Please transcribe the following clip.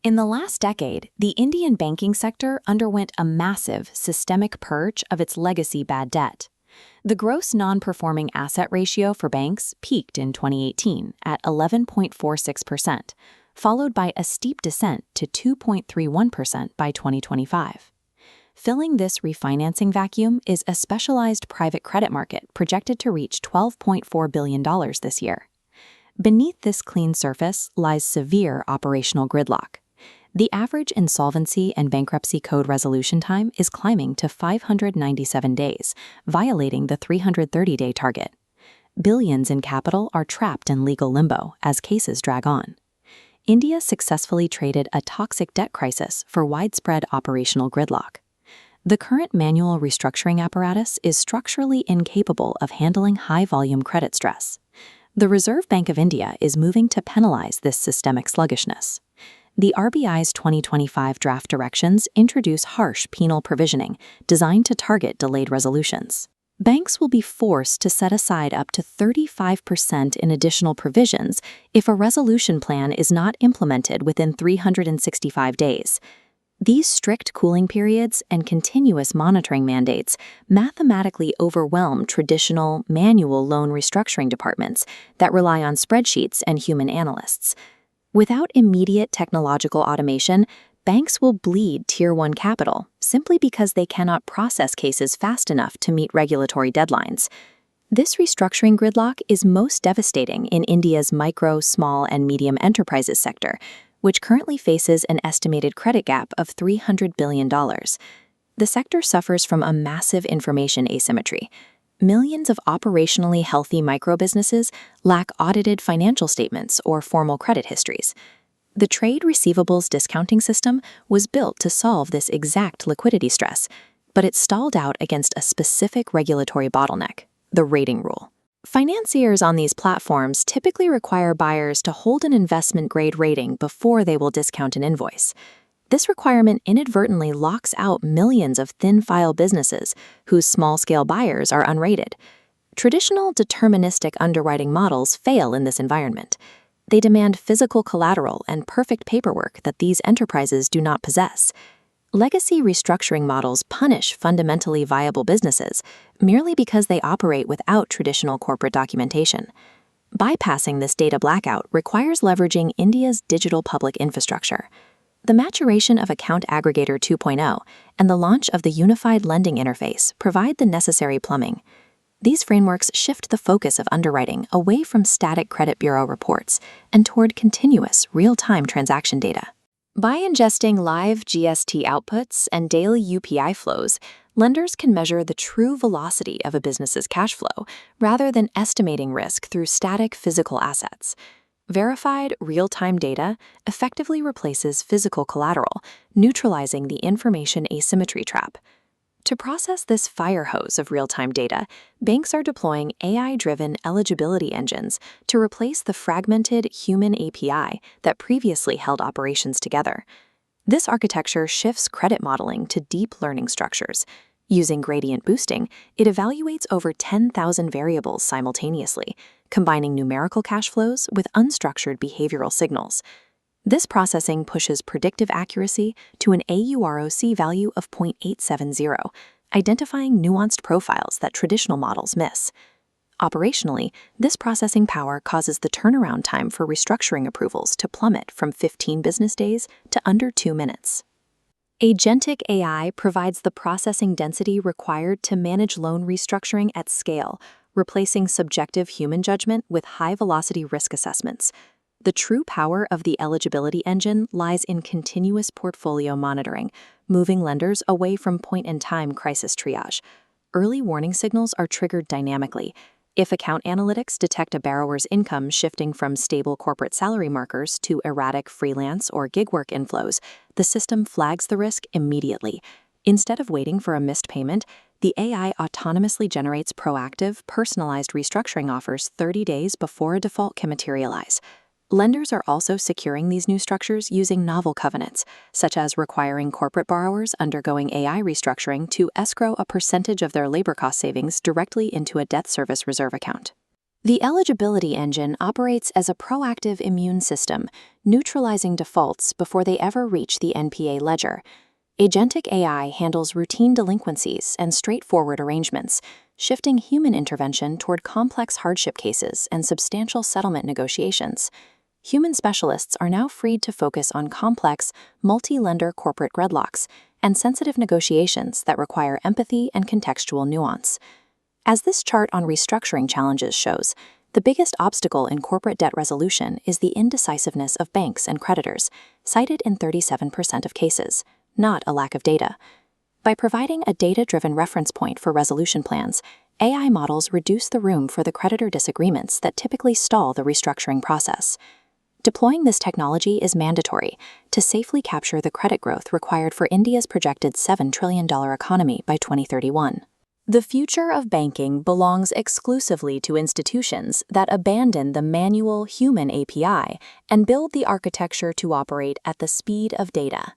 In the last decade, the Indian banking sector underwent a massive systemic purge of its legacy bad debt. The gross non-performing asset ratio for banks peaked in 2018 at 11.46%, followed by a steep descent to 2.31% by 2025. Filling this refinancing vacuum is a specialized private credit market projected to reach $12.4 billion this year. Beneath this clean surface lies severe operational gridlock. The average insolvency and bankruptcy code resolution time is climbing to 597 days, violating the 330-day target. Billions in capital are trapped in legal limbo as cases drag on. India successfully traded a toxic debt crisis for widespread operational gridlock. The current manual restructuring apparatus is structurally incapable of handling high-volume credit stress. The Reserve Bank of India is moving to penalize this systemic sluggishness. The RBI's 2025 draft directions introduce harsh penal provisioning designed to target delayed resolutions. Banks will be forced to set aside up to 35% in additional provisions if a resolution plan is not implemented within 365 days. These strict cooling periods and continuous monitoring mandates mathematically overwhelm traditional, manual loan restructuring departments that rely on spreadsheets and human analysts. Without immediate technological automation, banks will bleed Tier 1 capital simply because they cannot process cases fast enough to meet regulatory deadlines. This restructuring gridlock is most devastating in India's micro, small, and medium enterprises sector, which currently faces an estimated credit gap of $300 billion. The sector suffers from a massive information asymmetry. Millions of operationally healthy microbusinesses lack audited financial statements or formal credit histories. The trade receivables discounting system was built to solve this exact liquidity stress, but it stalled out against a specific regulatory bottleneck, the rating rule. Financiers on these platforms typically require buyers to hold an investment-grade rating before they will discount an invoice. This requirement inadvertently locks out millions of thin-file businesses whose small-scale buyers are unrated. Traditional deterministic underwriting models fail in this environment. They demand physical collateral and perfect paperwork that these enterprises do not possess. Legacy restructuring models punish fundamentally viable businesses merely because they operate without traditional corporate documentation. Bypassing this data blackout requires leveraging India's digital public infrastructure. The maturation of Account Aggregator 2.0 and the launch of the Unified Lending Interface provide the necessary plumbing. These frameworks shift the focus of underwriting away from static credit bureau reports and toward continuous, real-time transaction data. By ingesting live GST outputs and daily UPI flows, lenders can measure the true velocity of a business's cash flow rather than estimating risk through static physical assets. Verified, real-time data effectively replaces physical collateral, neutralizing the information asymmetry trap. To process this fire hose of real-time data, banks are deploying AI-driven eligibility engines to replace the fragmented human API that previously held operations together. This architecture shifts credit modeling to deep learning structures. Using gradient boosting, it evaluates over 10,000 variables simultaneously, combining numerical cash flows with unstructured behavioral signals. This processing pushes predictive accuracy to an AUROC value of 0.870, identifying nuanced profiles that traditional models miss. Operationally, this processing power causes the turnaround time for restructuring approvals to plummet from 15 business days to under 2 minutes. Agentic AI provides the processing density required to manage loan restructuring at scale, replacing subjective human judgment with high-velocity risk assessments. The true power of the eligibility engine lies in continuous portfolio monitoring, moving lenders away from point-in-time crisis triage. Early warning signals are triggered dynamically. If account analytics detect a borrower's income shifting from stable corporate salary markers to erratic freelance or gig work inflows, the system flags the risk immediately. Instead of waiting for a missed payment, the AI autonomously generates proactive, personalized restructuring offers 30 days before a default can materialize. Lenders are also securing these new structures using novel covenants, such as requiring corporate borrowers undergoing AI restructuring to escrow a percentage of their labor cost savings directly into a debt service reserve account. The eligibility engine operates as a proactive immune system, neutralizing defaults before they ever reach the NPA ledger. Agentic AI handles routine delinquencies and straightforward arrangements, shifting human intervention toward complex hardship cases and substantial settlement negotiations. Human specialists are now freed to focus on complex, multi-lender corporate gridlocks and sensitive negotiations that require empathy and contextual nuance. As this chart on restructuring challenges shows, the biggest obstacle in corporate debt resolution is the indecisiveness of banks and creditors, cited in 37% of cases, not a lack of data. By providing a data-driven reference point for resolution plans, AI models reduce the room for the creditor disagreements that typically stall the restructuring process. Deploying this technology is mandatory to safely capture the credit growth required for India's projected $7 trillion economy by 2031. The future of banking belongs exclusively to institutions that abandon the manual human API and build the architecture to operate at the speed of data.